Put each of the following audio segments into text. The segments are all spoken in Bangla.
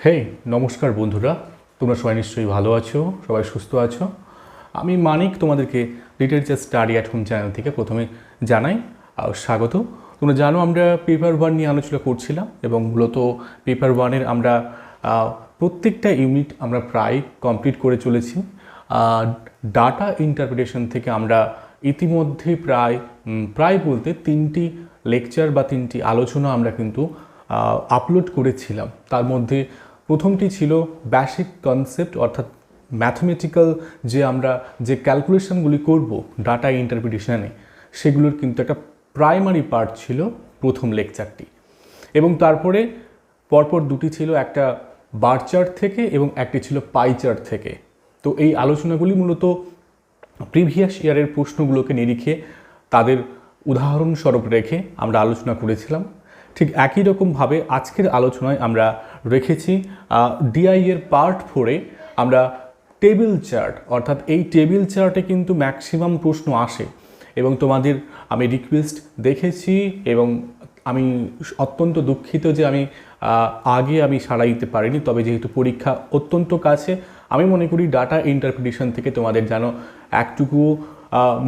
হেই নমস্কার বন্ধুরা, তোমরা সবাই নিশ্চয়ই ভালো আছো, সবাই সুস্থ আছো। আমি মানিক তোমাদেরকে literature study at home channel থেকে প্রথমে জানাই স্বাগত। তোমরা জানো আমরা পেপার ওয়ান নিয়ে আলোচনা করছিলাম এবং মূলত পেপার ওয়ানের আমরা প্রত্যেকটা ইউনিট আমরা প্রায় কমপ্লিট করে চলেছি। ডাটা ইন্টারপ্রিটেশন থেকে আমরা ইতিমধ্যে প্রায় বলতে 3টি লেকচার বা 3টি আলোচনা আমরা কিন্তু আপলোড করেছিলাম। তার মধ্যে প্রথমটি ছিল বেসিক কনসেপ্ট, অর্থাৎ ম্যাথমেটিক্যাল আমরা যে ক্যালকুলেশনগুলি করব ডাটা ইন্টারপ্রিটেশনে, সেগুলোর কিন্তু একটা প্রাইমারি পার্ট ছিল প্রথম লেকচারটি। এবং তারপরে পরপর দুটি ছিল, একটা বার চার্ট থেকে এবং একটি ছিল পাই চার্ট থেকে। তো এই আলোচনাগুলি মূলত প্রিভিয়াস ইয়ারের প্রশ্নগুলোকে নিরিখে তাদের উদাহরণস্বরূপ রেখে আমরা আলোচনা করেছিলাম। ঠিক একই রকমভাবে আজকের আলোচনায় আমরা রেখেছি ডিআই এর পার্ট 4-এ আমরা টেবিল চার্ট, অর্থাৎ এই টেবিল চার্টে কিন্তু ম্যাক্সিমাম প্রশ্ন আসে এবং তোমাদের আমি রিকোয়েস্ট দেখেছি এবং আমি অত্যন্ত দুঃখিত যে আমি সাড়া দিতে পারিনি। তবে যেহেতু পরীক্ষা অত্যন্ত কাছে, আমি মনে করি ডাটা ইন্টারপ্রিটেশন থেকে তোমাদের যেন একটুকু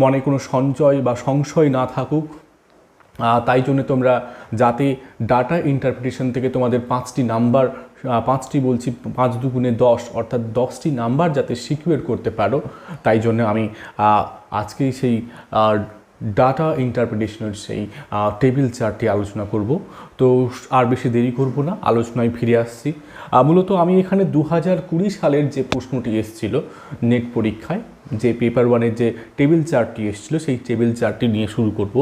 মনে কোনো সঞ্চয় বা সংশয় না থাকুক, তাই জন্য তোমরা যাতে ডাটা ইন্টারপ্রিটেশন থেকে তোমাদের 5টি নাম্বার, 5টি বলছি 5 দুগুণে 10, অর্থাৎ 10টি নাম্বার যাতে সিকিউর করতে পারো, তাই জন্য আমি আজকেই সেই ডাটা ইন্টারপ্রিটেশনের সেই টেবিল চার্টটি আলোচনা করব। তো আর বেশি দেরি করব না, আলোচনায় ফিরে আসছি। মূলত আমি এখানে 2020 সালের যে প্রশ্নটি এসেছিল নেট পরীক্ষায়, যে পেপার ওয়ানের যে টেবিল চার্টটি এসেছিল, সেই টেবিল চার্টটি নিয়ে শুরু করব।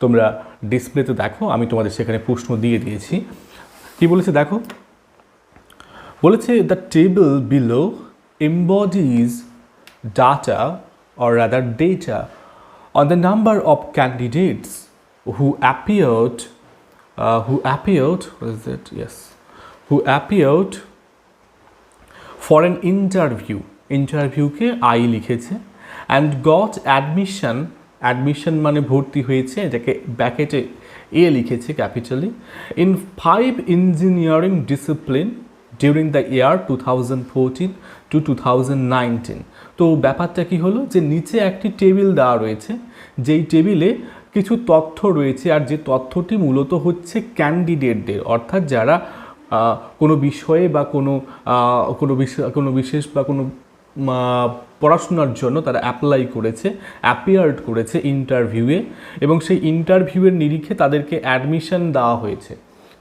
তোমরা ডিসপ্লেতে দেখো, আমি তোমাদের সেখানে প্রশ্ন দিয়ে দিয়েছি। কি বলেছে দেখো, বলেছে the table below embodies data or rather data on the number of candidates who appeared for an interview K I লিখেছে, and got admission মানে ভর্তি হয়েছে, এটাকে ব্র্যাকেটে এ লিখেছে ক্যাপিটালি, in 5 engineering discipline during the year 2014 to 2019। তো ব্যাপারটা কি হলো যে নিচে একটি টেবিল দেওয়া রয়েছে, যেই টেবিলে কিছু তথ্য রয়েছে, আর যে তথ্যটি মূলত হচ্ছে ক্যান্ডিডেটদের, অর্থাৎ যারা কোনো বিষয়ে বা কোনো বিশেষ বা কোনো পড়াশোনার জন্য তারা অ্যাপিয়ার্ড করেছে ইন্টারভিউয়ে, এবং সেই ইন্টারভিউয়ের নিরিখে তাদেরকে অ্যাডমিশন দেওয়া হয়েছে,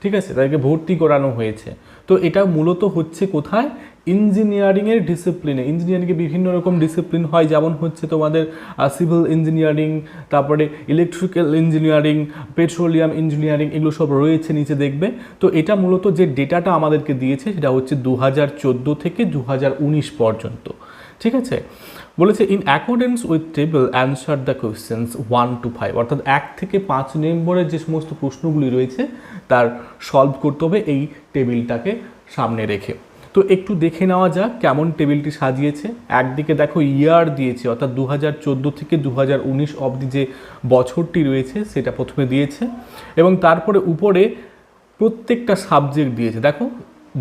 ঠিক আছে, তাদেরকে ভর্তি করানো হয়েছে। তো এটা মূলত হচ্ছে কোথায়, ইঞ্জিনিয়ারিংয়ের ডিসিপ্লিনে। ইঞ্জিনিয়ারিংয়ে বিভিন্ন রকম ডিসিপ্লিন হয়, যেমন হচ্ছে তোমাদের সিভিল ইঞ্জিনিয়ারিং, তারপরে ইলেকট্রিক্যাল ইঞ্জিনিয়ারিং, পেট্রোলিয়াম ইঞ্জিনিয়ারিং, এগুলো সব রয়েছে নিচে দেখবে। তো এটা মূলত যে ডেটাটা আমাদেরকে দিয়েছে সেটা হচ্ছে 2014 থেকে 2019 পর্যন্ত, ঠিক আছে। বলেছে in accordance with table answer the questions 1 to 5, অর্থাৎ 1 থেকে 5 নম্বরের যে সমস্ত প্রশ্নগুলি রয়েছে তার সলভ করতে হবে এই টেবিলটাকে সামনে রেখে। তো একটু দেখে নেওয়া যাক কেমন টেবিলটি সাজিয়েছে। একদিকে দেখো ইয়ার দিয়েছে, অর্থাৎ 2014 থেকে 2019 অবধি যে বছরটি রয়েছে সেটা প্রথমে দিয়েছে, এবং তারপরে উপরে প্রত্যেকটা সাবজেক্ট দিয়েছে। দেখো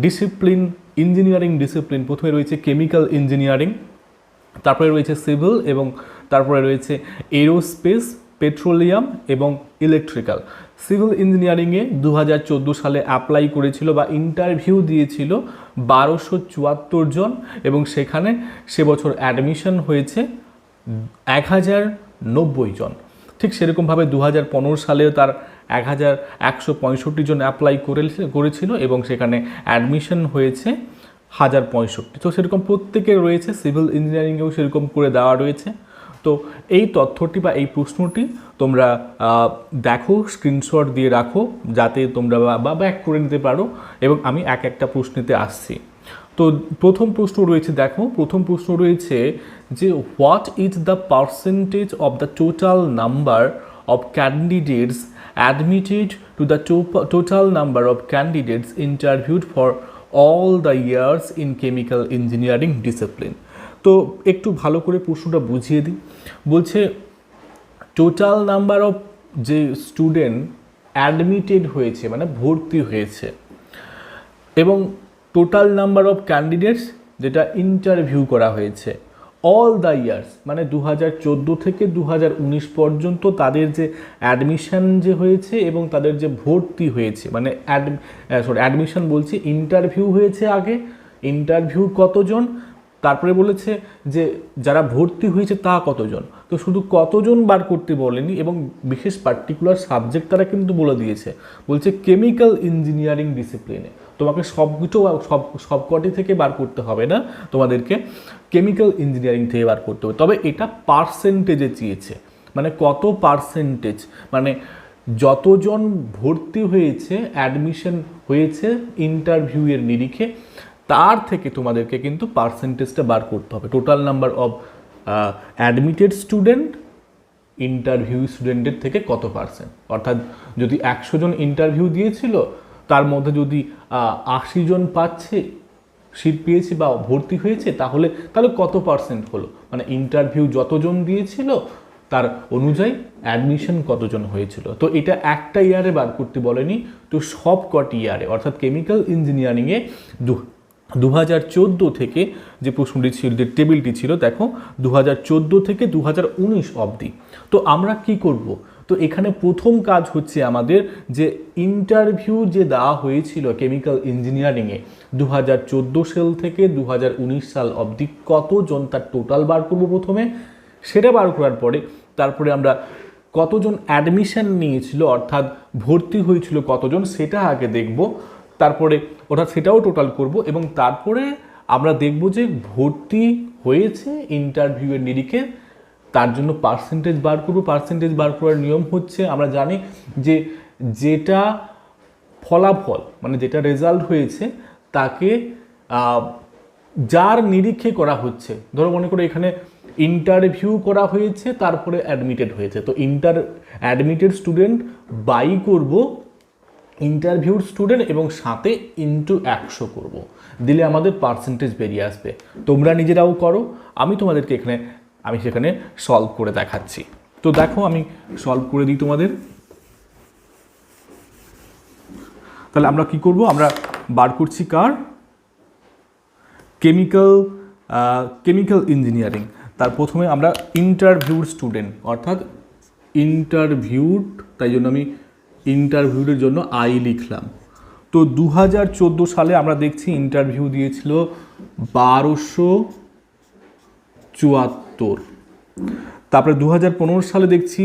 ডিসিপ্লিন, ইঞ্জিনিয়ারিং ডিসিপ্লিন, প্রথমে রয়েছে কেমিক্যাল ইঞ্জিনিয়ারিং, তারপরে রয়েছে সিভিল, এবং তারপরে রয়েছে এরোস্পেস, পেট্রোলিয়াম এবং ইলেকট্রিক্যাল। সিভিল ইঞ্জিনিয়ারিংয়ে 2014 সালে অ্যাপ্লাই করেছিল বা ইন্টারভিউ দিয়েছিল 1274 জন, এবং সেখানে সে বছর অ্যাডমিশন হয়েছে 1090 জন। ঠিক সেরকমভাবে 2015 সালেও তার 1165 জন অ্যাপ্লাই করেছিল এবং সেখানে অ্যাডমিশন হয়েছে 1065। তো সেরকম প্রত্যেকের রয়েছে, সিভিল ইঞ্জিনিয়ারিংয়েও সেরকম করে দেওয়া রয়েছে। তো এই তথ্যটি বা এই প্রশ্নটি তোমরা দেখো, স্ক্রিনশট দিয়ে রাখো, যাতে তোমরা বা ব্যাক করে নিতে পারো, এবং আমি একটা প্রশ্নেতে আসছি। তো প্রথম প্রশ্ন রয়েছে, দেখো প্রথম প্রশ্ন রয়েছে যে what is the percentage of the total number of candidates admitted to the total number of candidates interviewed for all the years in chemical engineering discipline. তো একটু ভালো করে প্রশ্নটা বুঝিয়ে দিই। বলছে টোটাল নাম্বার অফ যে স্টুডেন্ট অ্যাডমিটেড হয়েছে মানে ভর্তি হয়েছে, এবং টোটাল নাম্বার অফ ক্যান্ডিডেটস যেটা ইন্টারভিউ করা হয়েছে অল দ্য ইয়ার্স, মানে 2014 থেকে 2019 পর্যন্ত তাদের যে অ্যাডমিশন যে হয়েছে এবং তাদের যে ভর্তি হয়েছে, মানে অ্যাডমিশন বলছি, ইন্টারভিউ হয়েছে আগে, ইন্টারভিউ কতজন, তারপরে বলেছে যে যারা ভর্তি হয়েছে তা কতজন। তো শুধু কতজন বার করতে বলেনি এবং বিশেষ পার্টিকুলার সাবজেক্ট তারা কিন্তু বলে দিয়েছে, বলছে কেমিক্যাল ইঞ্জিনিয়ারিং ডিসিপ্লিনে। তোমাকে সবকটি থেকে বার করতে হবে না, তোমাদেরকে কেমিক্যাল ইঞ্জিনিয়ারিং থেকে বার করতে হবে। তবে এটা পার্সেন্টেজে চেয়েছে, মানে কত পার্সেন্টেজ, মানে যতজন ভর্তি হয়েছে, অ্যাডমিশন হয়েছে ইন্টারভিউয়ের নিরিখে, তার থেকে তোমাদেরকে কিন্তু পার্সেন্টেজটা বার করতে হবে। Total number of admitted student interview স্টুডেন্টের থেকে কত পার্সেন্ট, অর্থাৎ যদি 100 জন ইন্টারভিউ দিয়েছিল তার মধ্যে যদি 80 জন পাচ্ছে, সিট পেয়েছে বা ভর্তি হয়েছে, তাহলে কত পার্সেন্ট হলো, মানে ইন্টারভিউ যতজন দিয়েছিল তার অনুযায়ী অ্যাডমিশন কতজন হয়েছিল। তো এটা একটা ইয়ারে বার করতে বলেনি, তো সব কটি ইয়ারে, অর্থাৎ কেমিক্যাল ইঞ্জিনিয়ারিংয়ে 2014 থেকে যে প্রশ্নটি ছিল, যে টেবিলটি ছিল, দেখো 2014 থেকে 2019 অবধি। তো আমরা কি করব, তো এখানে প্রথম কাজ হচ্ছে আমাদের যে ইন্টারভিউ যে দেওয়া হয়েছিল কেমিক্যাল ইঞ্জিনিয়ারিংয়ে 2014 সাল থেকে 2019 সাল অবধি কতজন, তার টোটাল বার করব প্রথমে। সেটা বার করার পরে তারপরে আমরা কতজন অ্যাডমিশন নিয়েছিল, অর্থাৎ ভর্তি হয়েছিল কতজন, সেটা আগে দেখব, তারপরে ওটা সেটাও টোটাল করব এবং তারপরে আমরা দেখব যে ভর্তি হয়েছে ইন্টারভিউয়ের নিরিখে, তার জন্য পার্সেন্টেজ বার করব। পার্সেন্টেজ বার করার নিয়ম হচ্ছে, আমরা জানি যে যেটা ফলাফল, মানে যেটা রেজাল্ট হয়েছে তাকে যার নিরিখে করা হচ্ছে, ধরো মনে করো এখানে ইন্টারভিউ করা হয়েছে তারপরে অ্যাডমিটেড হয়েছে, তো অ্যাডমিটেড স্টুডেন্ট বাই করব ইন্টারভিউড স্টুডেন্ট এবং সাথে ইনটু 100 করব, দিলে আমাদের পার্সেন্টেজ বেরিয়ে আসবে। তোমরা নিজেরাও করো, আমি সেখানে সলভ করে দেখাচ্ছি। তো দেখো আমি সলভ করে দিই তোমাদের। তাহলে আমরা কি করব, আমরা বার করছি কার, কেমিক্যাল ইঞ্জিনিয়ারিং। তার প্রথমে আমরা ইন্টারভিউড স্টুডেন্ট, অর্থাৎ ইন্টারভিউড, তাই জন্য আমি ইন্টারভিউডের জন্য আই লিখলাম। তো 2014 সালে আমরা দেখছি ইন্টারভিউ দিয়েছিল 1274, তারপরে 2015 সালে দেখছি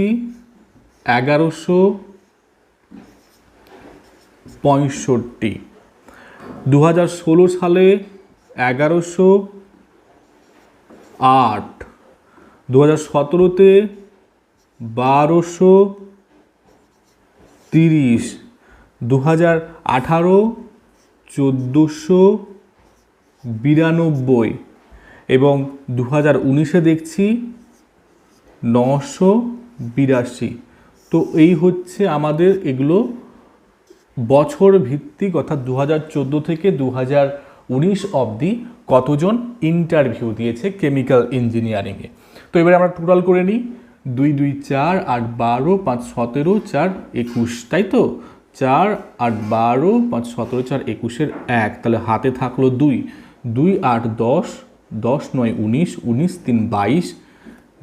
1165, 2016 সালে 1108, 2017-তে 1230, 2018 1492 এবং 2019-এ দেখছি 982। তো এই হচ্ছে আমাদের এগুলো বছর ভিত্তিক, অর্থাৎ 2014 থেকে 2019 অবধি কতজন ইন্টারভিউ দিয়েছে কেমিক্যাল ইঞ্জিনিয়ারিংয়ে। তো এবারে আমরা টোটাল করে নিই, 2 2 4 8 12 5 17 4 21, তাই তো 4 8 12 5 17 4 21-এর 1, তাহলে হাতে থাকলো 2 2 8 10 10 9 19 19 3 22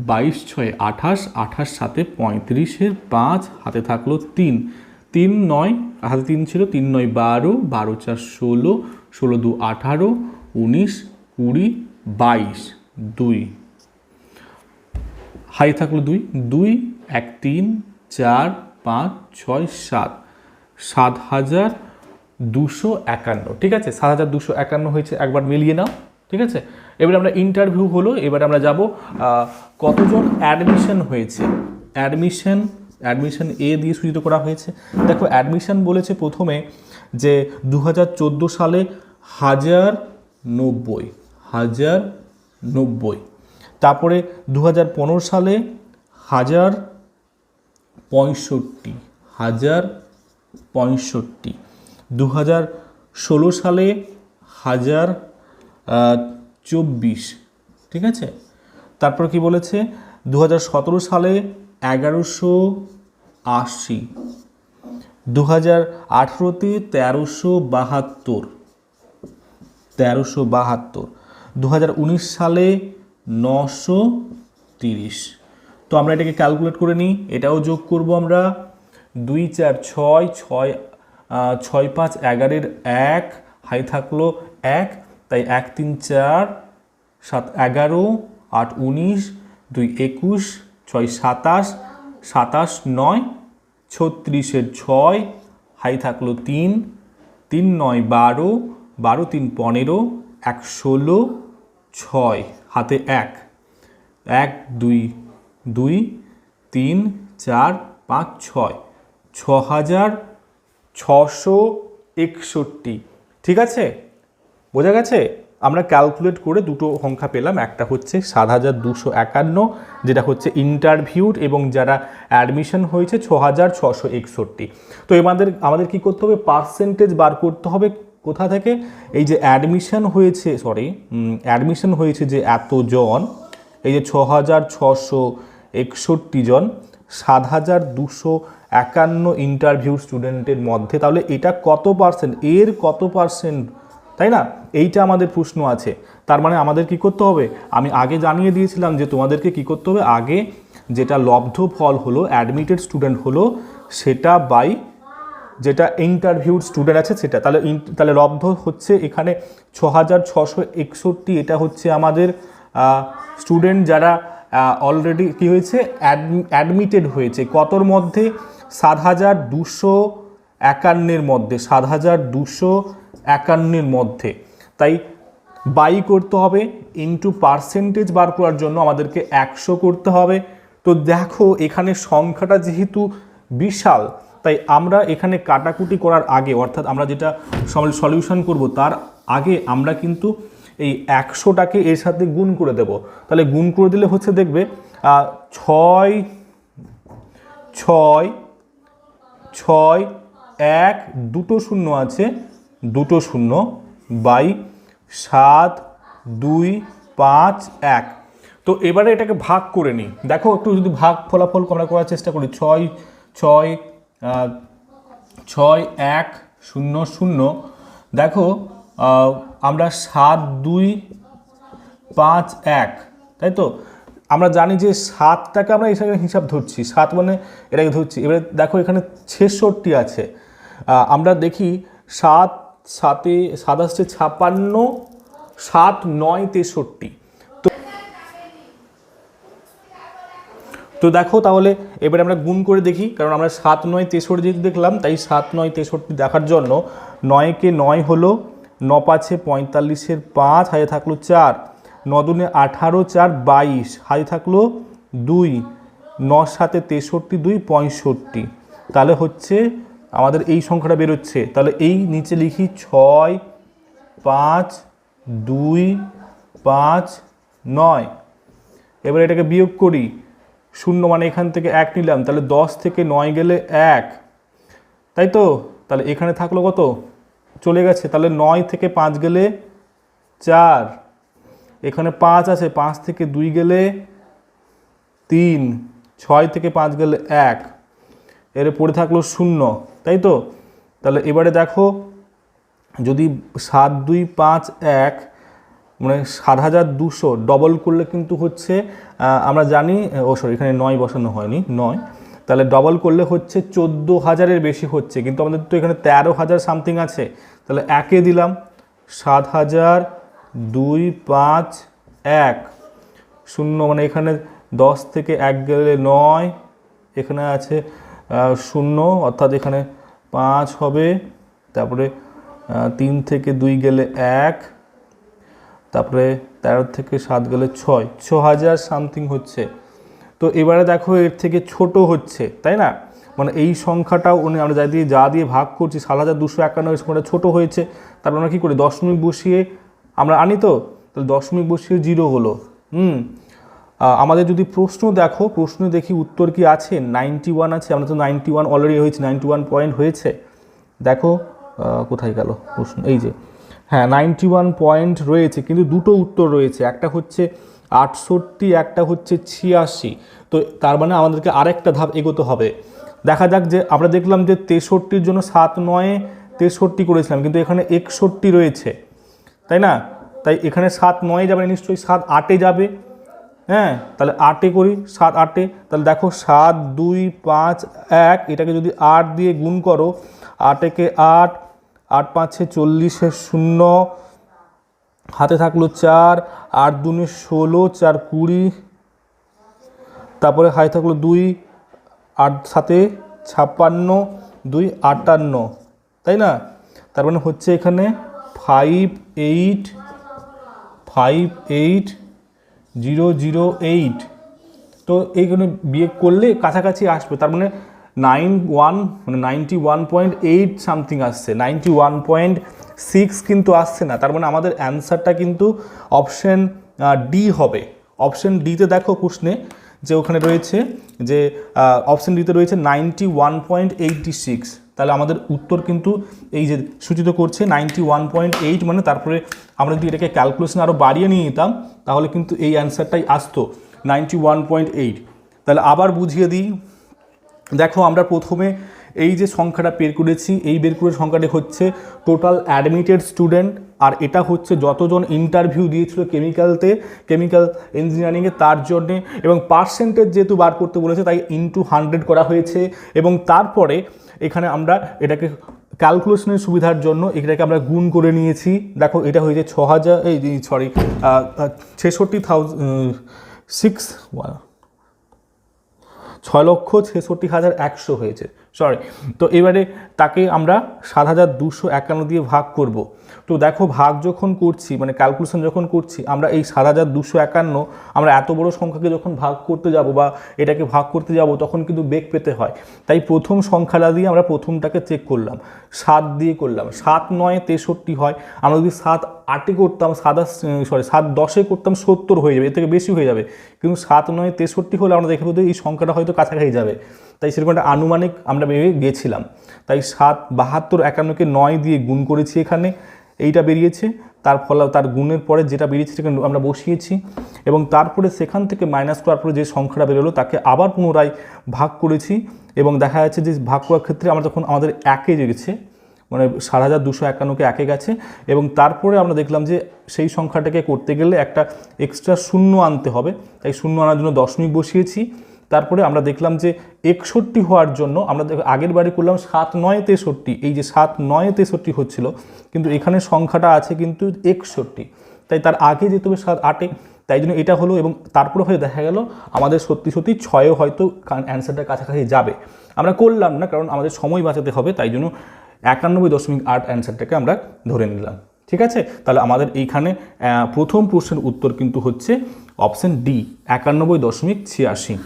22 6 28 28 7 35-এর 5, হাতে থাকলো 3 3 9, হাতে 3 ছিল, 3 9 12 12 4 16 16 2 18 19 20 22 2, হাই থাকলো 2 2 1 3 4 5 6 7 7251, ঠিক আছে, 7251 হয়েছে, একবার মিলিয়ে নাও, ঠিক আছে। এবার আমরা ইন্টারভিউ হলো, এবার আমরা যাব কতজন অ্যাডমিশন হয়েছে। অ্যাডমিশন এ দিয়ে সূচিত করা হয়েছে। দেখো অ্যাডমিশন বলেছে প্রথমে যে 2014 সালে 1090, তারপরে 2015 সালে 1065, 2016 সালে 1024, ঠিক আছে। তারপর কি বলেছে, 2017 সালে 1180, 2018-তে 1372, 1372, 2019 সালে 930। তো আমরা এটাকে ক্যালকুলেট করে নিই, এটাও যোগ করব আমরা। 2 4 6 6 6 5 11 1, হাই থাকলো 1, তাই 1 3 4 7 11 8 19 2 21 6 27 27 9 36 6, হাই থাকলো 3 3 9 12 12 3 15 1 16 6, হাতে 1 1 2 2 3 4 5 6 6661। ঠিক আছে, বোঝা গেছে? আমরা ক্যালকুলেট করে দুটো সংখ্যা পেলাম, একটা হচ্ছে 7251, যেটা হচ্ছে ইন্টারভিউড, এবং যারা অ্যাডমিশন হয়েছে 6661। তো আমাদের কি করতে হবে? পার্সেন্টেজ বার করতে হবে। কোথা থেকে? এই যে অ্যাডমিশন হয়েছে যে এতজন, এই যে 6661 জন, 7251 ইন্টারভিউ স্টুডেন্টের মধ্যে, তাহলে এটা কত পার্সেন্ট, এর কত পার্সেন্ট, তাই না? এইটা আমাদের প্রশ্ন আছে। তার মানে আমাদের কি করতে হবে? আমি আগে জানিয়ে দিয়েছিলাম যে তোমাদেরকে কি করতে হবে, আগে যেটা লব্ধ ফল হলো, অ্যাডমিটেড স্টুডেন্ট হলো, সেটা বাই যেটা ইন্টারভিউড স্টুডেন্ট আছে সেটা। তাহলে লব্ধ হচ্ছে এখানে 6661, এটা হচ্ছে আমাদের স্টুডেন্ট যারা অলরেডি কি হয়েছে, অ্যাডমিটেড হয়েছে। কতর মধ্যে? 7251 মধ্যে, 7251 মধ্যে। তাই বাই করতে হবে, ইনটু পার্সেন্টেজ বার করার জন্য আমাদেরকে 100 করতে হবে। তো দেখো এখানে সংখ্যাটা যেহেতু বিশাল, তাই আমরা এখানে কাটাকুটি করার আগে, অর্থাৎ আমরা যেটা সলিউশন করব তার আগে আমরা কিন্তু এই 100টাকে এর সাথে গুণ করে দেব। তাহলে গুণ করে দিলে হচ্ছে দেখবে 6 6 6 1 দুটো শূন্য আছে, দুটো শূন্য, বাই 7 2 5 1। তো এবারে এটাকে ভাগ করে নিই। দেখো একটু যদি ভাগ ফলাফল আমরা করার চেষ্টা করি, 6 6 6 1 0 0, দেখো আমরা 7 2 5 1, তাই তো? আমরা জানি যে 7টাকে আমরা এখানে হিসাব ধরছি, 7 মানে এটাকে ধরছি। এবারে দেখো এখানে 66 আছে, আমরা দেখি 7 7 7 আসছে 56, 7 9 63। তো দেখো তাহলে এবারে আমরা গুণ করে দেখি, কারণ আমরা 7 9 63 যেহেতু দেখলাম, তাই 7 9 63 দেখার জন্য 9কে 9 হলো, 9 5 45, 5 হাতে থাকলো 4, 9 2 18, 4 22, হাতে থাকলো 2, 9 7 63, 2 65। তাহলে হচ্ছে আমাদের এই সংখ্যাটা বেরোচ্ছে। তাহলে এই নিচে লিখি 6 5 2 5 9। এবার এটাকে বিয়োগ করি, 0 মানে এখান থেকে 1 নিলাম, তাহলে 10 থেকে 9 গেলে 1, তাই তো? তাহলে এখানে থাকলো কত? চলে গেছে। তাহলে 9 থেকে 5 গেলে 4, এখানে 5 আছে, 5 থেকে 2 গেলে 3, 6 থেকে 5 গেলে 1, এর পরে থাকলো 0, তাই তো? তাহলে এবারে দেখো যদি 7 2 5 1 মানে 7200 ডবল করলে কিন্তু হচ্ছে আমরা জানি, এখানে 9 বসানো হয়নি, 9, তাহলে ডবল করলে হচ্ছে 14,000-এর বেশি হচ্ছে, কিন্তু আমাদের তো এখানে 13,000 সামথিং আছে। তাহলে 1-এ দিলাম 7,000 2 5 1 0, মানে এখানে 10 থেকে 1 গেলে 9, এখানে আছে 0, অর্থাৎ এখানে 5 হবে, তারপরে 3 থেকে 2 গেলে 1, তারপরে 13 থেকে 7 গেলে 6, 6,000 সামথিং হচ্ছে। তো এবারে দেখো এর থেকে ছোট হচ্ছে, তাই না? মানে এই সংখ্যাটাও আমরা যা দিয়ে ভাগ করছি, 7,251 সংখ্যাটা ছোটো হয়েছে। তারপর আমরা কী করি, দশমিক বসিয়ে আমরা আনি, তো তাহলে দশমিক বসিয়ে 0 হলো। আমাদের যদি প্রশ্ন দেখো, প্রশ্ন দেখি উত্তর কি আছে, 91 আছে। আমরা তো 91 অলরেডি হয়েছে, 91 পয়েন্ট হয়েছে। দেখো কোথায় গেল প্রশ্ন, এই যে, হ্যাঁ 91 পয়েন্ট রয়েছে, কিন্তু দুটো উত্তর রয়েছে, একটা হচ্ছে 68, একটা হচ্ছে 86। তো তার মানে আমাদেরকে আরেকটা ধাপ এগোতে হবে। দেখা যাক, যে আমরা দেখলাম যে 63-র জন্য 7 9 63 করেছিলাম, কিন্তু এখানে 61 রয়েছে, তাই না? তাই এখানে 7 9 যাবে নিশ্চয়ই, 7 8 যাবে। হ্যাঁ, তাহলে 8 করি, 7 8, তাহলে দেখো 7 2 5 1, এটাকে যদি 8 দিয়ে গুণ করো, 8 একে 8, 8 5 40, 0 হাতে থাকলো 4, 8 2 16, 4 20, তারপরে হাতে থাকলো 2, 8 7 56, 2 58, তাই না? তার মানে হচ্ছে এখানে 5 8 0 0 8। তো এইখানে বিয়োগ করলে কাছাকাছি আসবে, তার মানে 91.8 সামথিং আসছে, 91.6 কিন্তু আসছে না। তার মানে আমাদের অ্যান্সারটা কিন্তু অপশন ডি হবে। অপশন ডিতে দেখো প্রশ্নে যে ওখানে রয়েছে যে অপশন ডিতে রয়েছে 91.86, তাহলে আমাদের উত্তর কিন্তু এই যে সূচিত করছে 91.8, মানে তারপরে আমরা যদি এটাকে ক্যালকুলেশন আরও বাড়িয়ে নিয়ে নিতাম তাহলে কিন্তু এই অ্যান্সারটাই আসতো 91.8। তাহলে আবার বুঝিয়ে দিই, দেখো আমরা প্রথমে এই যে সংখ্যাটা বের করেছি, এই বের করে সংখ্যাটি হচ্ছে টোটাল অ্যাডমিটেড স্টুডেন্ট, আর এটা হচ্ছে যতজন ইন্টারভিউ দিয়েছিল কেমিক্যাল ইঞ্জিনিয়ারিংয়ে তার জন্যে, এবং পার্সেন্টেজ যেহেতু বার করতে বলেছে তাই ইনটু 100 করা হয়েছে। এবং তারপরে এখানে আমরা এটাকে ক্যালকুলেশনের সুবিধার জন্য এটাকে আমরা গুণ করে নিয়েছি। দেখো এটা হয়েছে 6,66,100 হয়েছে, সরি। তো এবারে তাকে আমরা 7,251 দিয়ে ভাগ করব। তো দেখো ভাগ যখন করছি, মানে ক্যালকুলেশন যখন করছি, আমরা এই 7,251 আমরা এত বড় সংখ্যাকে যখন ভাগ করতে যাব বা এটাকে ভাগ করতে যাব তখন কিন্তু বেগ পেতে হয়। তাই প্রথম সংখ্যাটা দিয়ে আমরা প্রথমটাকে চেক করলাম, 7 দিয়ে করলাম, 7 9 63 হয়। আমরা যদি 7 8 করতাম, 7 10 করতাম 70 হয়ে যাবে, এর থেকে বেশি হয়ে যাবে। কিন্তু 7 9 63 হলে আমরা দেখে বোধহয় এই সংখ্যাটা হয়তো কাছাকাছি যাবে, তাই সেরকম একটা আনুমানিক আমরা ভেবে গিয়েছিলাম। তাই 7 72 51কে 9 দিয়ে গুণ করেছি, এখানে এইটা বেরিয়েছে। তার ফলে তার গুণের পরে যেটা বেরিয়েছে সেখানে আমরা বসিয়েছি, এবং তারপরে সেখান থেকে মাইনাস করার পরে যে সংখ্যাটা বেরোলো তাকে আবার পুনরায় ভাগ করেছি, এবং দেখা যাচ্ছে যে ভাগ করার ক্ষেত্রে আমরা তখন আমাদের একে গেছে, মানে 7,251কে একে গেছে। এবং তারপরে আমরা দেখলাম যে সেই সংখ্যাটাকে করতে গেলে একটা এক্সট্রা শূন্য আনতে হবে, তাই শূন্য আনার জন্য দশমিক বসিয়েছি। তারপরে আমরা দেখলাম যে 61 হওয়ার জন্য আমরা আগের বারে করলাম 7 9 63, এই যে 7 9 63 হচ্ছিল, কিন্তু এখানে সংখ্যাটা আছে কিন্তু 61, তাই তার আগে যেতে হবে 7 8, তাই জন্য এটা হলো। এবং তারপরে হয়ে দেখা গেল আমাদের সত্যি 6 হয়তো অ্যান্সারটা কাছাকাছি যাবে। আমরা করলাম না, কারণ আমাদের সময় বাঁচাতে হবে, তাই জন্য 91.8 অ্যান্সারটাকে আমরা ধরে নিলাম। ঠিক আছে, তাহলে আমাদের এইখানে প্রথম প্রশ্নের উত্তর কিন্তু হচ্ছে অপশন ডি, 91.86।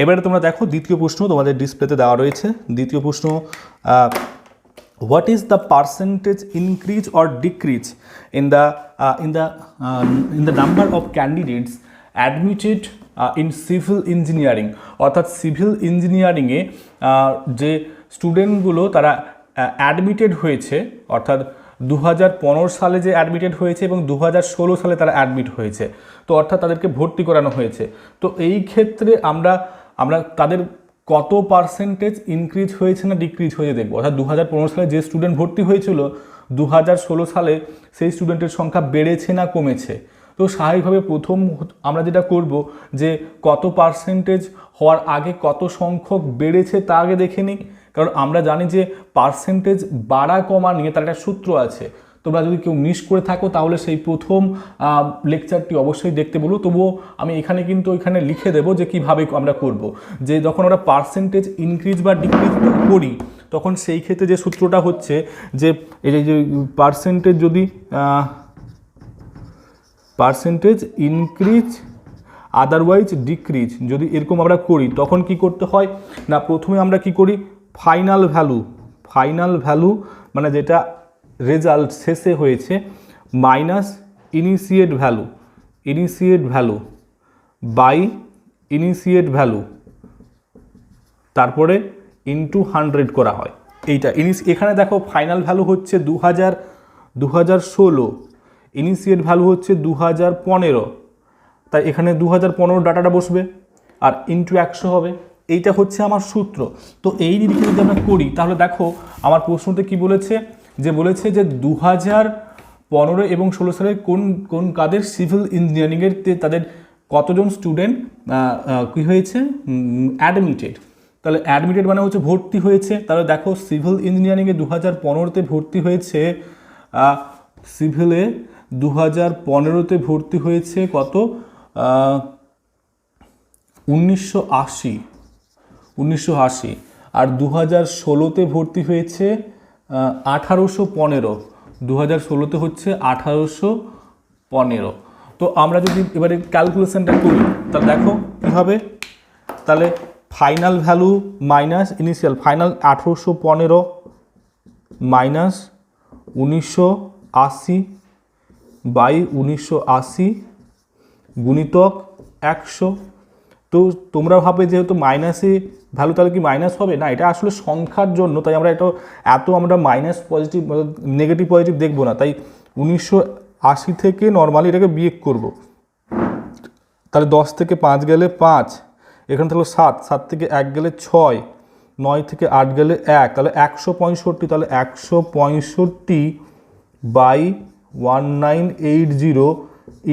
এবারে তোমরা দেখো দ্বিতীয় প্রশ্ন তোমাদের ডিসপ্লেতে দেওয়া রয়েছে। দ্বিতীয় প্রশ্ন, what is the percentage increase or decrease in the number of candidates admitted in civil engineering? অর্থাৎ সিভিল ইঞ্জিনিয়ারিংয়ে যে স্টুডেন্টগুলো তারা অ্যাডমিটেড হয়েছে, অর্থাৎ 2015 সালে যে অ্যাডমিটেড হয়েছে এবং 2016 সালে তারা অ্যাডমিট হয়েছে, তো অর্থাৎ তাদেরকে ভর্তি করানো হয়েছে। তো এই ক্ষেত্রে আমরা তাদের কত পার্সেন্টেজ ইনক্রিজ হয়েছে না ডিক্রিজ হয়েছে দেখবো। অর্থাৎ 2015 সালে যে স্টুডেন্ট ভর্তি হয়েছিল 2016 সালে সেই স্টুডেন্টের সংখ্যা বেড়েছে না কমেছে। তো স্বাভাবিকভাবে প্রথম আমরা যেটা করব যে কত পার্সেন্টেজ হওয়ার আগে কত সংখ্যক বেড়েছে তা আগে দেখে নিই, কারণ আমরা জানি যে পার্সেন্টেজ বাড়া কমা নিয়ে তার একটা সূত্র আছে। তোমরা যদি কেউ মিস করে থাকো তাহলে সেই প্রথম লেকচারটি অবশ্যই দেখতে বলবো, তবুও আমি এখানে কিন্তু ওইখানে লিখে দেবো যে কীভাবে আমরা করব। যে যখন আমরা পার্সেন্টেজ ইনক্রিজ বা ডিক্রিজ করি তখন সেই ক্ষেত্রে যে সূত্রটা হচ্ছে যে এই যে পার্সেন্টেজ যদি পার্সেন্টেজ ইনক্রিজ আদারওয়াইজ ডিক্রিজ যদি এরকম আমরা করি তখন কি করতে হয় না, প্রথমে আমরা কি করি ফাইনাল ভ্যালু মানে যেটা রেজাল্ট শেষে হয়েছে minus initiate value by initiate value, তারপরে ইনটু 100 করা হয়। এইটা এখানে দেখো ফাইনাল ভ্যালু হচ্ছে 2016, ইনিশিয়েট ভ্যালু হচ্ছে 2015, তাই এখানে 2015 ডাটাটা বসবে আর ইন্টু 100 হবে। এইটা হচ্ছে আমার সূত্র। তো এই নিরিখে যদি আমরা করি তাহলে দেখো আমার প্রশ্নতে কি বলেছে, যে 2015 এবং 16 সালে কোন কাদের সিভিল ইঞ্জিনিয়ারিংয়ের তাদের কতজন স্টুডেন্ট কী হয়েছে অ্যাডমিটেড। তাহলে অ্যাডমিটেড মানে হচ্ছে ভর্তি হয়েছে। তাহলে দেখো সিভিল ইঞ্জিনিয়ারিংয়ে 2015-তে ভর্তি হয়েছে, সিভিলে 2015-তে ভর্তি হয়েছে কত, 1980, আর 2016-তে ভর্তি হয়েছে 1815। 2016-তে হচ্ছে 1815। তো আমরা যদি এবারে ক্যালকুলেশনটা করি তাহলে দেখো কী হবে, তাহলে final value minus initial, final 1815 minus 1980 by 1980 গুণিতক 100। তো তোমরা ভাবে যেহেতু মাইনাসে ভ্যালু তাহলে কি মাইনাস হবে না, এটা আসলে সংখ্যার জন্য, তাই আমরা এত আমরা মাইনাস পজিটিভ নেগেটিভ পজিটিভ দেখবো না। তাই 1980 থেকে নর্মালি এটাকে বিয়োগ করব। তাহলে 10 থেকে 5 গেলে 5, এখানে থাকলো 7 থেকে 1 গেলে 6, 9 থেকে 8 গেলে 1, তাহলে 165। তাহলে 165 বাই 1980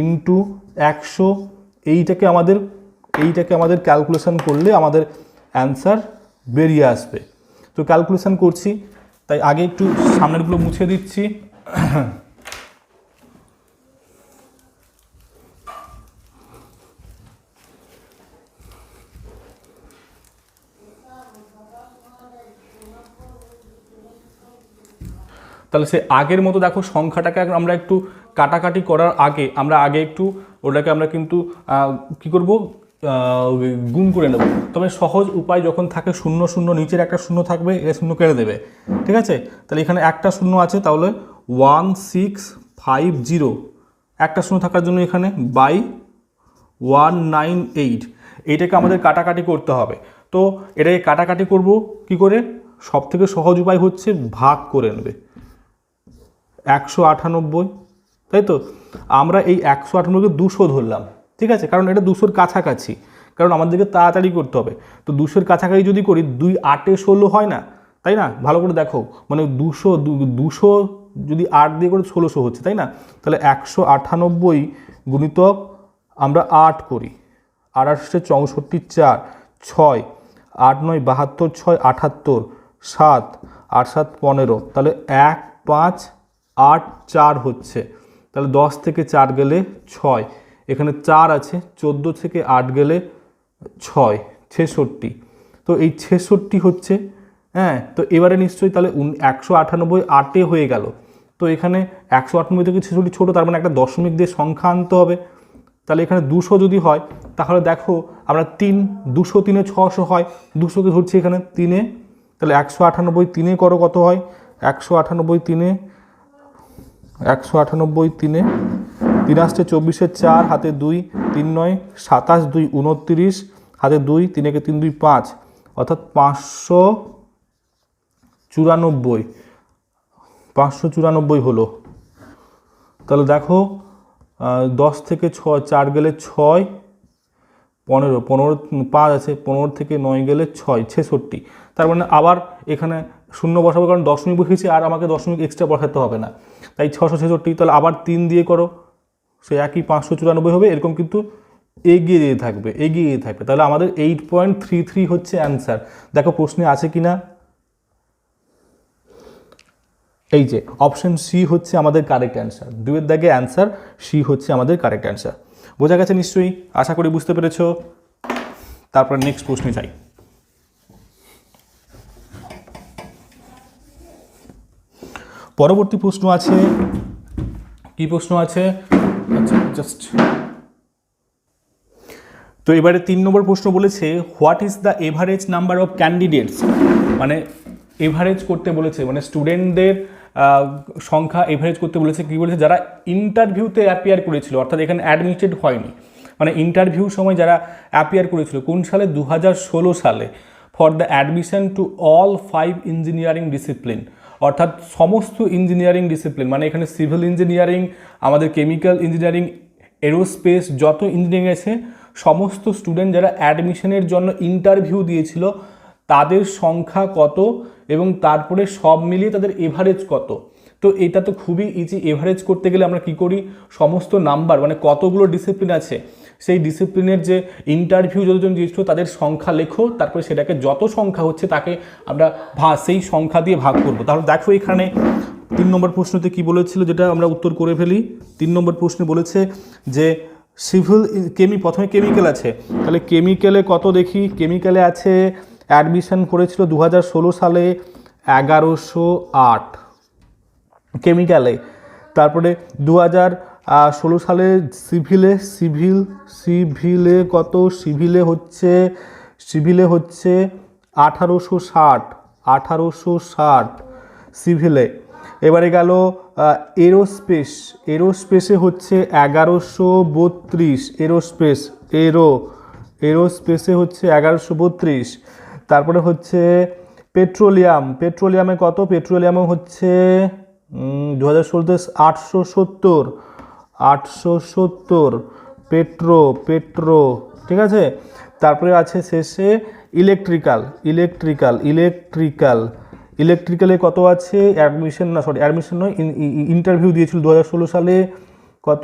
ইন্টু 100। এইটাকে আমাদের ক্যালকুলেশন করলে আমাদের অ্যান্সার বেরিয়ে আসবে। তো ক্যালকুলেশন করছি, তাই আগে একটু সামনেরগুলো মুছে দিচ্ছি। তাহলে সে আগের মতো দেখো সংখ্যাটাকে আমরা একটু কাটাকাটি করার আগে আমরা একটু ওটাকে আমরা কিন্তু কী করব, গুণ করে নেব। তবে সহজ উপায় যখন থাকে 0 0 নিচের একটা 0 থাকবে, এ 0 কেটে দেবে, ঠিক আছে। তাহলে এখানে একটা 0 আছে, তাহলে 1650 একটা 0 থাকার জন্য এখানে বাই 198। এইটাকে আমাদের কাটাকাটি করতে হবে। তো এটাকে কাটাকাটি করব কি করে, সব থেকে সহজ উপায় হচ্ছে ভাগ করে নেবে 198, তাই তো। আমরা এই 198কে 200 ধরলাম, ঠিক আছে, কারণ এটা 200-র কাছাকাছি, কারণ আমাদেরকে তাড়াতাড়ি করতে হবে। তো 200-র কাছাকাছি যদি করি 2 8 16 হয় না, তাই না, ভালো করে দেখো, মানে 200 যদি 8 দিয়ে করে 1600 হচ্ছে, তাই না। তাহলে 198 গুণিতক আমরা 8 করি, 8 আসছে 64, 4 6 8 9 72, 6 78, 7 8 7 15, তাহলে 1 5 8 4 হচ্ছে। তাহলে 10 থেকে 4 গেলে 6, এখানে 4 আছে, 14 থেকে 8 গেলে 6 66। তো এই 66 হচ্ছে, হ্যাঁ। তো এবারে নিশ্চয়ই তাহলে 198 8-এ হয়ে গেল। তো এখানে 198 থেকে 66 ছোটো, তার মানে একটা দশমিক দিয়ে সংখ্যা আনতে হবে। তাহলে এখানে 200 যদি হয় তাহলে দেখো আমরা 200 3-এ 600 হয়, 200কে ধরছি এখানে 3-এ, তাহলে 198 3-এ করো কত হয়, 198 3-এ 3 আসছে 24-এ 4 হাতে 2 3 9 27 2 29 হাতে 2 3 একে 3 2 5, অর্থাৎ 594 হলো। তাহলে দেখো 10 থেকে 4 গেলে 6 15 5 আছে, 15 থেকে 9 গেলে 6 66। তার মানে আবার এখানে 0 বসাবো, কারণ দশমিক বসিয়েছি আর আমাকে দশমিক এক্সট্রা বসাতে হবে না, তাই 666। তাহলে আবার 3 দিয়ে করো, সে একই 594 হবে। এরকম কিন্তু এগিয়ে যেতে থাকবে। তাহলে আমাদের 8.33 হচ্ছে অ্যান্সার। দেখো প্রশ্নে আছে কি না, এই যে অপশন সি হচ্ছে আমাদের কারেক্ট অ্যান্সার। 2-এর দাগে অ্যান্সার সি হচ্ছে আমাদের কারেক্ট অ্যান্সার। বোঝা গেছে নিশ্চয়ই, আশা করি বুঝতে পেরেছো। তারপর নেক্সট প্রশ্নে যাই। পরবর্তী প্রশ্ন আছে, কি প্রশ্ন আছে, আচ্ছা জাস্ট, তো এবারে 3 নম্বর প্রশ্ন বলেছে what is the average number of candidates, মানে এভারেজ করতে বলেছে, মানে স্টুডেন্টদের সংখ্যা এভারেজ করতে বলেছে। কী বলেছে, যারা ইন্টারভিউতে অ্যাপিয়ার করেছিল, অর্থাৎ এখানে অ্যাডমিটেড হয়নি, মানে ইন্টারভিউর সময় যারা অ্যাপিয়ার করেছিল কোন সালে, 2016 সালে, for the admission to all 5 engineering discipline, অর্থাৎ সমস্ত ইঞ্জিনিয়ারিং ডিসিপ্লিন, মানে এখানে সিভিল ইঞ্জিনিয়ারিং, আমাদের কেমিক্যাল ইঞ্জিনিয়ারিং, এরোস্পেস যত ইঞ্জিনিয়ারিং আছে সমস্ত স্টুডেন্ট যারা অ্যাডমিশনের জন্য ইন্টারভিউ দিয়েছিল তাদের সংখ্যা কত এবং তারপরে সব মিলিয়ে তাদের এভারেজ কত। তো এটা তো খুবই ইজি। এভারেজ করতে গেলে আমরা কি করি, সমস্ত নাম্বার মানে কতগুলো ডিসিপ্লিন আছে সেই ডিসিপ্লিনের যে ইন্টারভিউ যতজন দিয়েছিল তাদের সংখ্যা লেখো, তারপরে সেটাকে যত সংখ্যা হচ্ছে তাকে আমরা সেই সংখ্যা দিয়ে ভাগ করব। তাহলে দেখো এখানে 3 নম্বর প্রশ্নতে কি বলেছিল, যেটা আমরা উত্তর করে ফেলি। 3 নম্বর প্রশ্নে বলেছে যে সিভিল প্রথমে কেমিক্যাল আছে, তাহলে কেমিক্যালে কত দেখি। কেমিক্যালে আছে অ্যাডমিশন করেছিল 2016 সালে 1108 কেমিক্যালে। তারপরে 2016 সালে সিভিলে কত, সিভিলে হচ্ছে 1860 সিভিলে। এবারে গেল এরোস্পেসে হচ্ছে 1132 এরোস্পেসে হচ্ছে 1132। তারপরে হচ্ছে পেট্রোলিয়ামে কত, পেট্রোলিয়ামে হচ্ছে 2016 870 পেট্রো ঠিক আছে। তারপরে আছে শেষে ইলেকট্রিক্যালে কত আছে, অ্যাডমিশন নয়, ইন্টারভিউ দিয়েছিল 2016 সালে কত,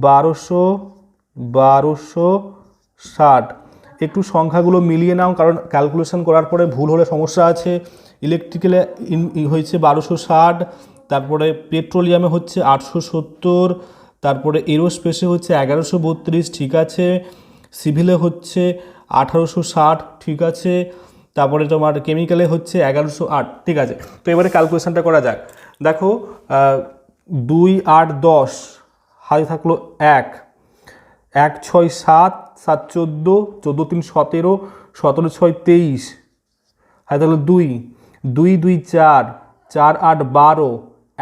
1260। একটু সংখ্যাগুলো মিলিয়ে নাও, কারণ ক্যালকুলেশন করার পরে ভুল হলে সমস্যা আছে। ইলেকট্রিক্যালে হয়েছে 1260, তারপরে পেট্রোলিয়ামে হচ্ছে 870, তারপরে এরোস্পেসে হচ্ছে 1132 ঠিক আছে, সিভিলে হচ্ছে 1860 ঠিক আছে, তারপরে তোমার কেমিক্যালে হচ্ছে 1108 ঠিক আছে। তো এবারে ক্যালকুলেশনটা করা যাক। দেখো 2 8 10 হাতে থাকলো 1 1 6 7 7 14 14 3 17 17 6 23 হাতে থাকলো 2 2 2 4 4 8 12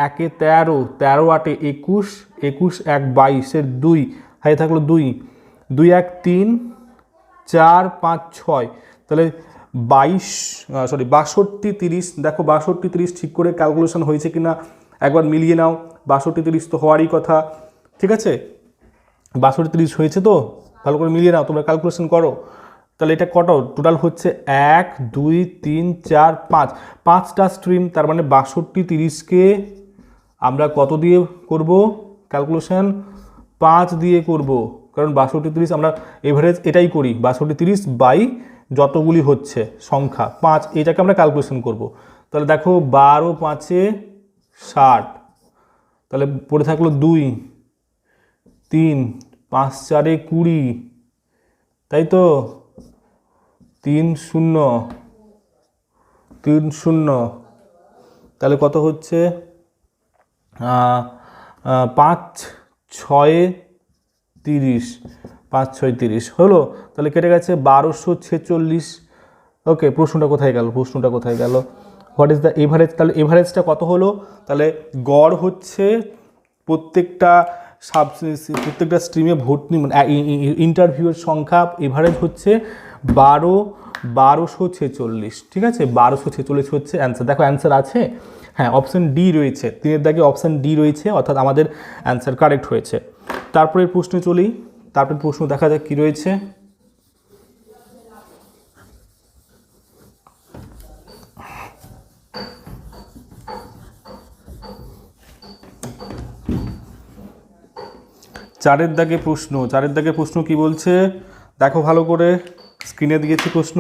1 13 13 8 21 21 1 22 2 হাতে থাকলো 2 2 1 3 4 5 6, তাহলে 62 30। দেখো 62 30 ঠিক করে ক্যালকুলেশন হয়েছে কিনা একবার মিলিয়ে নাও। 62 30 তো হওয়ারই কথা ঠিক আছে, 62 30 হয়েছে তো, ভালো করে মিলিয়ে নাও, তোমরা ক্যালকুলেশন করো। তাহলে এটা কত টোটাল হচ্ছে 1 2 3 4 5 5টা স্ট্রিম, তার মানে 62 30কে আমরা কত দিয়ে করব ক্যালকুলেশন, 5 দিয়ে করব, কারণ 62 30 আমরা এভারেজ এটাই করি, 62 30 বাই যতগুলি হচ্ছে সংখ্যা 5, এটাকে আমরা ক্যালকুলেশন করব। তাহলে দেখো 12 5 60, তাহলে পড়ে থাকলো 2 3 5 4 20, তাই তো 3 0 3 0, তাহলে কত হচ্ছে 5 6 30 5 6 30 হলো। তাহলে কেটে গেছে 1246। ওকে, প্রশ্নটা কোথায় গেল, হোয়াট ইজ দ্য এভারেজ। তাহলে এভারেজটা কত হলো, তাহলে গড় হচ্ছে প্রত্যেকটা স্ট্রিমে ভর্তি মানে ইন্টারভিউয়ের সংখ্যা এভারেজ হচ্ছে 1246 ঠিক আছে, 1246 হচ্ছে অ্যান্সার। দেখো অ্যান্সার আছে, হ্যাঁ অপশান ডি রয়েছে, 3-এর দাগে অপশান ডি রয়েছে, অর্থাৎ আমাদের অ্যান্সার কারেক্ট হয়েছে। তারপরে প্রশ্নে চলি, তারপরে প্রশ্ন দেখা যাক কী রয়েছে। চারের দাগে প্রশ্ন কি বলছে দেখো ভালো করে, স্ক্রিনে দিয়েছি প্রশ্ন।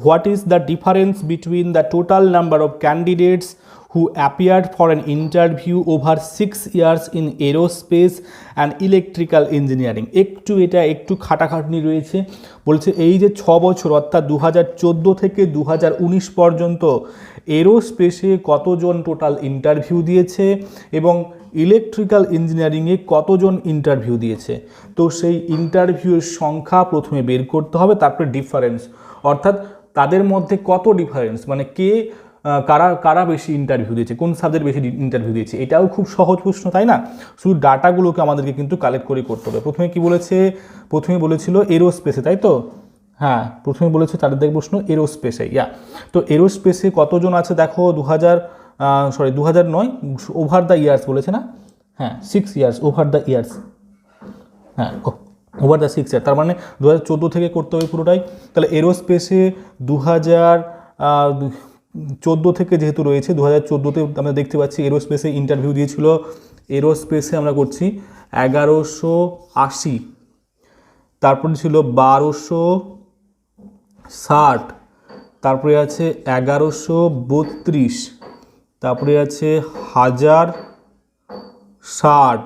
What is the difference between the total number of candidates who appeared for an interview over 6 years in aerospace and electrical engineering। একটু খাটাখাটনি রয়েছে, বলছে এই যে 6 বছর অর্থাৎ 2014 থেকে 2019 পর্যন্ত এরোস্পেসে কতজন টোটাল ইন্টারভিউ দিয়েছে এবং ইলেকট্রিক্যাল ইঞ্জিনিয়ারিংয়ে কতজন ইন্টারভিউ দিয়েছে। তো সেই ইন্টারভিউয়ের সংখ্যা প্রথমে বের করতে হবে, তারপরে ডিফারেন্স অর্থাৎ তাদের মধ্যে কত ডিফারেন্স, মানে কারা বেশি ইন্টারভিউ দিয়েছে, কোন সাবজেক্ট বেশি ইন্টারভিউ দিয়েছে। এটাও খুব সহজ প্রশ্ন তাই না, শুধু ডাটাগুলোকে আমাদেরকে কিন্তু কালেক্ট করে করতে হবে। প্রথমে বলেছিল এরোস্পেসে, তাই তো, হ্যাঁ প্রথমে বলেছে তাদের দেখে প্রশ্ন এরোস্পেসে। তো এরোস্পেসে কতজন আছে দেখো 2000 নয় ওভার দ্য ইয়ার্স বলেছে না, হ্যাঁ 6 ইয়ার্স, ওভার দ্য ইয়ার্স, হ্যাঁ ওভার দ্য 6 ইয়ার, তার মানে 2014 থেকে করতে হবে পুরোটাই। তাহলে এরোস্পেসে 2014 থেকে যেহেতু রয়েছে, 2014তে আমরা দেখতে পাচ্ছি এরোস্পেসে ইন্টারভিউ দিয়েছিল। এরোস্পেসে আমরা করছি 1180, তারপরে ছিল 1260, তারপরে আছে 1132, তারপরে আছে 1060,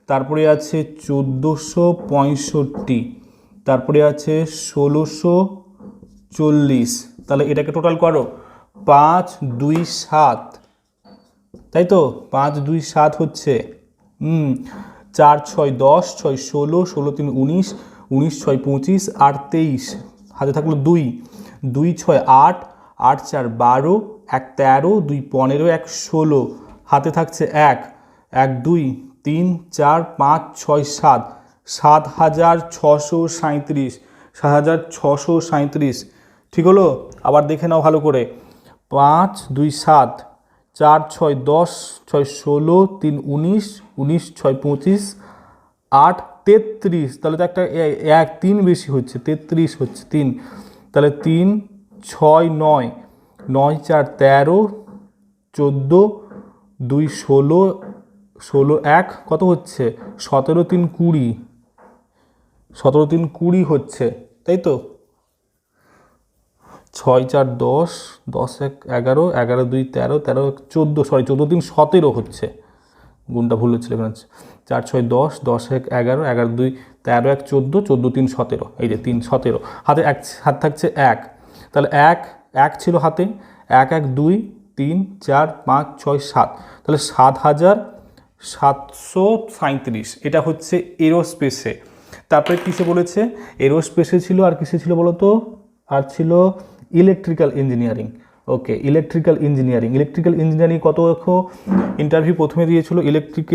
তারপরে আছে 1465, তারপরে আছে 1640। তাহলে এটাকে টোটাল করো, 527, তাই তো 527 হচ্ছে 4 6 10, 6 16, 16 3 19, 19 6 25, 8 23, হাতে থাকলো 2, 2 6 8, 8 4 12, 1 13, 2 15, 1 16, হাতে থাকছে 1, 1 2 3 4 5 6 7, 7637, 7637, ঠিক হলো? আবার দেখে নাও ভালো করে, 5 2 7, 4 6 10, 6 16, 3 19, 19 6 25, 8 33, তাহলে তো একটা 1 3 বেশি হচ্ছে, 33 হচ্ছে 3, তাহলে 3 6 9, 9 4 13, 14, 2 16, 16 1 কত হচ্ছে, 17 3 20, 17 3 20 হচ্ছে, তাই তো 6 4 10, 10 1 11, 11 2 13, 13 1 14, সরি 14 3 17 হচ্ছে, গুণটা ভুল হচ্ছিল এখানে, 4 6 10, 10 1 11, 11 2 13, 1 14, 14 3 17, এই যে 3 17, হাতে হাত থাকছে 1, তাহলে 1 1 ছিল হাতে, 1 1 2 3 4 5 6 7, তাহলে 7737, এটা হচ্ছে এরোস্পেসে। তারপরে কিসে বলেছে, এরোস্পেসে ছিল, আর কিসে ছিল বলো তো, আর ছিল ইলেকট্রিক্যাল ইঞ্জিনিয়ারিং। ওকে, ইলেকট্রিক্যাল ইঞ্জিনিয়ারিং কত দেখো, ইন্টারভিউ প্রথমে দিয়েছিল ইলেকট্রিক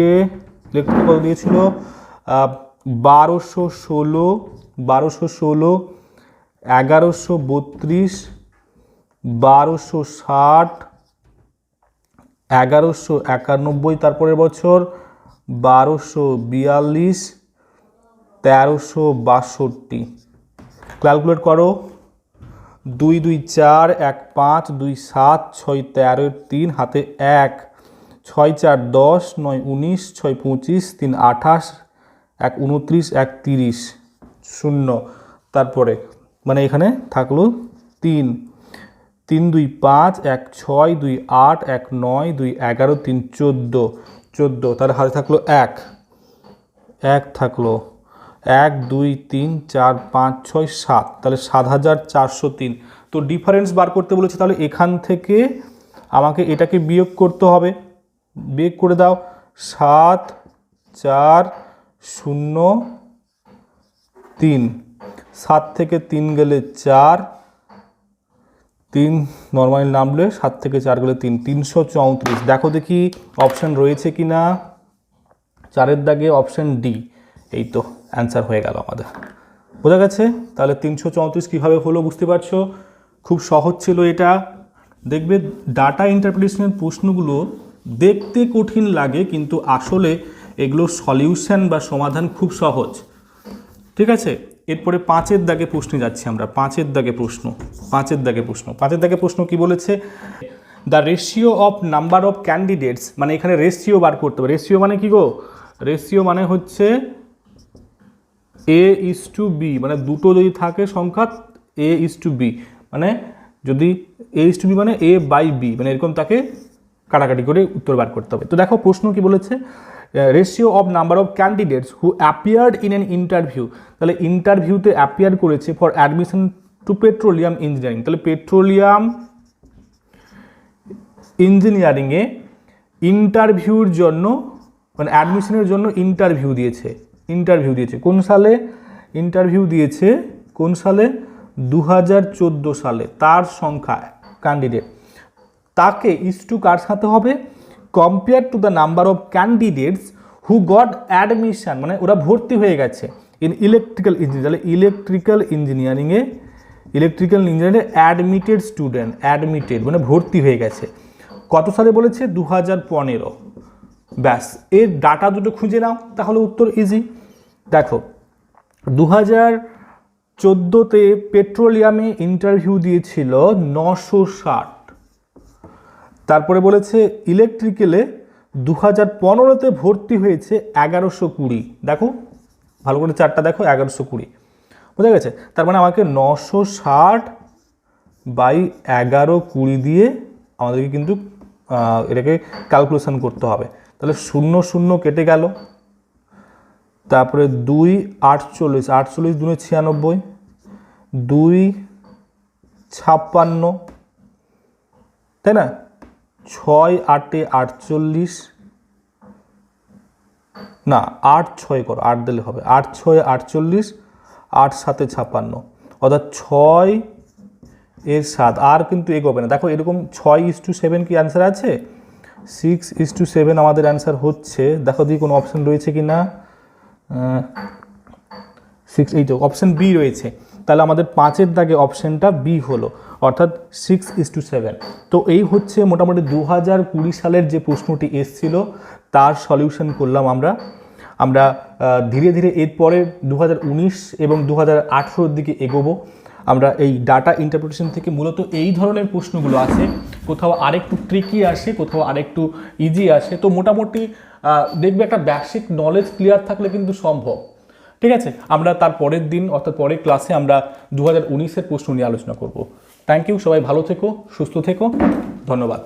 কত দিয়েছিল, 1216, 1132, 1260, 1191, তারপরের বছর 1242, 1362। ক্যালকুলেট করো, 2 2 4 1 5 2 7 6 13 3, হাতে 1, 6 4 10, 9 19, 6 25, 3 28, 1 29, 1 30, 0, তারপরে মানে এখানে থাকলো 3, 3 2 5, 1 6, 2 8, 1 9, 2 11, 3 14, তাহলে হাতে থাকলো 1 থাকলো 1 2 3 4 5 6 7, তাহলে 7403। তো ডিফারেন্স বার করতে বলেছে, তাহলে এখান থেকে আমাকে এটাকে বিয়োগ করতে হবে, বিয়োগ করে দাও, 7 4 0 3, 7 থেকে 3 গেলে 4, 3 নর্মালি নামলে 7 থেকে 4 গেলে 3, 334। দেখো দেখি অপশান রয়েছে কি না, 4-এর দাগে অপশান ডি, এই তো অ্যান্সার হয়ে গেল আমাদের, বোঝা গেছে? তাহলে 334 কীভাবে হলো বুঝতে পারছো, খুব সহজ ছিল এটা। দেখবে ডাটা ইন্টারপ্রিটেশনের প্রশ্নগুলো দেখতে কঠিন লাগে, কিন্তু আসলে এগুলোর সলিউশন বা সমাধান খুব সহজ, ঠিক আছে? এরপরে 5-এর দাগে প্রশ্নে যাচ্ছি আমরা, 5-এর দাগে প্রশ্ন কি বলেছে, the ratio of number of candidates, মানে এখানে রেশিও বার করতে হবে। রেশিও মানে কি গো, রেশিও মানে হচ্ছে A:B, মানে দুটো যদি থাকে সংখ্যা A:B, মানে যদি A:B মানে A/B, মানে এরকম তাকে কাটাকাটি করে উত্তর বার করতে হবে। তো দেখো প্রশ্ন কি বলেছে, ratio of number of candidates who appeared in an interview, তাহলে ইন্টারভিউতে অ্যাপিয়ার করেছে for admission to petroleum engineering, তাহলে পেট্রোলিয়াম ইঞ্জিনিয়ারিংয়ে ইন্টারভিউর জন্য, মানে অ্যাডমিশনের জন্য ইন্টারভিউ দিয়েছে কোন সালে, ইন্টারভিউ দিয়েছে কোন সালে, 2014 সালে। তার সংখ্যা ক্যান্ডিডেট, তাকে ইস্টু কার সাথে হবে, compare to the number of candidates who goat admission, মানে ওরা ভর্তি হয়ে গেছে ইন ইলেকট্রিক্যাল ইঞ্জিনিয়ারিং, তাহলে ইলেকট্রিক্যাল ইঞ্জিনিয়ারিংয়ে অ্যাডমিটেড স্টুডেন্ট, মানে ভর্তি হয়ে গেছে কত সালে বলেছে, 2015, ব্যাস, এর ডাটা দুটো খুঁজে নাও, তাহলে উত্তর ইজি। দেখো 2014-তে পেট্রোলিয়ামে ইন্টারভিউ দিয়েছিল 960, তারপরে বলেছে ইলেকট্রিক্যালে 2015-তে ভর্তি হয়েছে 1120। দেখো ভালো করে চারটা দেখো, 1120, বোঝা গেছে? তার মানে আমাকে 960 বাই 1120 দিয়ে আমাদেরকে কিন্তু এটাকে ক্যালকুলেশন করতে হবে। তাহলে 0 0 কেটে গেল, তারপরে 2 48, 48 2 96, 2 56, তাই না? 6 8 48, না 8 6 করো, 8 দিলে হবে, 8 6 48, 8 7 56, অর্থাৎ 6 এর 7। আর কিন্তু এগোবে না। দেখো এরকম 6:7 কি অ্যান্সার আছে? 6:7 আমাদের অ্যান্সার হচ্ছে। দেখো দিই কোনো অপশান রয়েছে কি না। 6, এই তো অপশান বি রয়েছে। তাহলে আমাদের 5-এর দাগে অপশানটা বি হলো, অর্থাৎ 6:7। তো এই হচ্ছে মোটামুটি 2020 সালের যে প্রশ্নটি এসছিল তার সলিউশন করলাম আমরা ধীরে ধীরে এরপরে 2019 এবং 2018-র দিকে এগোবো। আমরা এই ডাটা ইন্টারপ্রিটেশন থেকে মূলত এই ধরনের প্রশ্নগুলো আছে, কোথাও আরেকটু ট্রিকি আসে, কোথাও আরেকটু ইজি আসে। তো মোটামুটি দেখবে একটা বেসিক নলেজ ক্লিয়ার থাকলে কিন্তু সম্ভব। ঠিক আছে, আমরা তার পরের দিন অর্থাৎ পরের ক্লাসে আমরা 2019-এর প্রশ্ন নিয়ে আলোচনা করব। থ্যাংক ইউ, সবাই ভালো থেকো, সুস্থ থেকো, ধন্যবাদ।